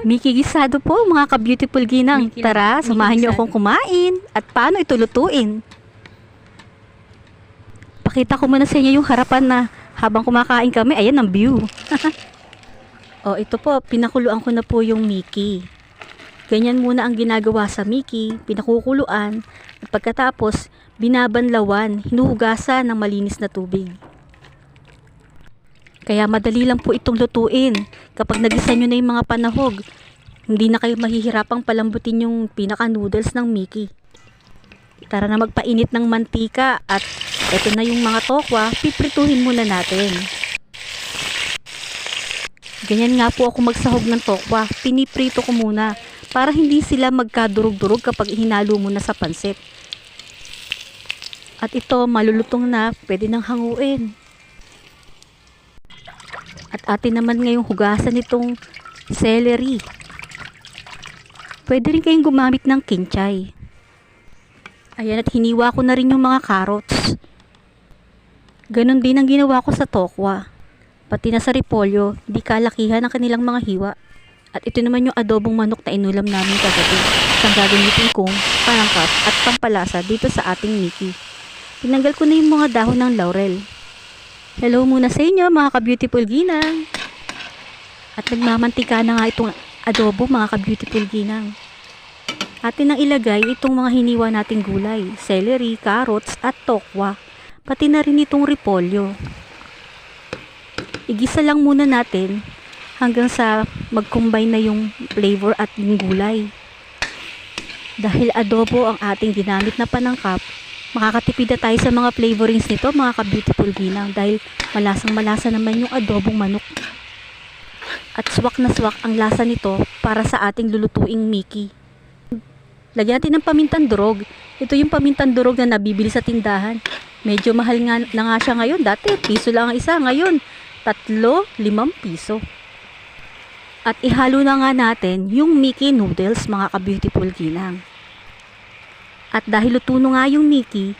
Mickey gisado po mga ka-beautiful ginang. Mickey Tara, Mickey samahan niyo gisado. akong kumain. At paano ito lutuin? Pakita ko muna sa inyo yung harapan na habang kumakain kami, ayan ang view. Oh, ito po, pinakuluan ko na po yung Mickey. Ganyan muna ang ginagawa sa Mickey, pinakukuluan, at pagkatapos, binabanlawan, hinuhugasan ng malinis na tubig. Kaya madali lang po itong lutuin. Kapag nagisa nyo na yung mga panahog, hindi na kayo mahihirapang palambutin yung pinaka-noodles ng Mickey. Tara na magpainit ng mantika at ito na yung mga tokwa, piprituhin muna natin. Ganyan nga po ako magsahog ng tokwa, piniprito ko muna para hindi sila magkadurog-durog kapag hinalo mo na sa pansit. At ito, malulutong na, pwede nang hanguin. At atin naman ngayong hugasan itong celery. Pwede rin kayong gumamit ng kinchay. Ayan, at hiniwa ko na rin yung mga carrots. Ganon din ang ginawa ko sa tokwa. Pati na sa repolyo, di kalakihan ang kanilang mga hiwa. At ito naman yung adobong manok na inulam namin kagabi. Isang gagamitin kong panangkat at pampalasa dito sa ating Mickey. Tinanggal ko na yung mga dahon ng laurel. Hello muna sa inyo mga ka-beautiful ginang. At nagmamantika na nga itong adobo mga ka-beautiful ginang. Atin nang ilagay itong mga hiniwa nating gulay, celery, carrots at tokwa. Pati na rin itong repolyo. Igisa lang muna natin hanggang sa mag-combine na yung flavor at yung gulay. Dahil adobo ang ating ginamit na panangkap, makakatipid na tayo sa mga flavorings nito mga ka-beautiful ginang dahil malasang malasa naman yung adobong manok. At swak na swak ang lasa nito para sa ating lulutuing Mickey. Lagyan natin ng pamintang durog. Ito yung pamintang durog na nabibili sa tindahan. Medyo mahal nga na nga siya ngayon. Dati piso lang ang isa. Ngayon 3-5 piso. At ihalo na nga natin yung Mickey noodles mga ka-beautiful ginang. At dahil luto na nga yung Mickey,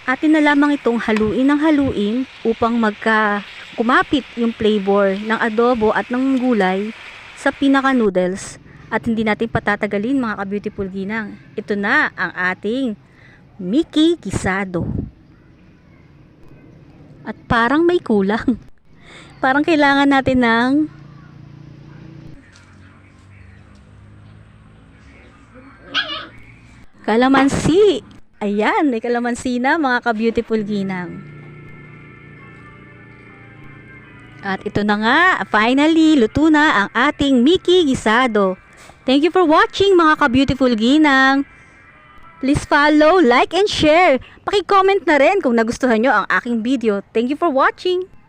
atin na lamang itong haluin ng haluin upang kumapit yung flavor ng adobo at ng gulay sa pinaka noodles. At hindi natin patatagalin mga ka-beautiful ginang. Ito na ang ating Mickey gisado. At parang may kulang. Parang kailangan natin ng kalamansi. Ayan, may kalamansi na mga ka-beautiful ginang. At ito na nga, finally, luto na ang ating Mickey gisado. Thank you for watching mga ka-beautiful ginang. Please follow, like, and share. Paki-comment na rin kung nagustuhan nyo ang aking video. Thank you for watching.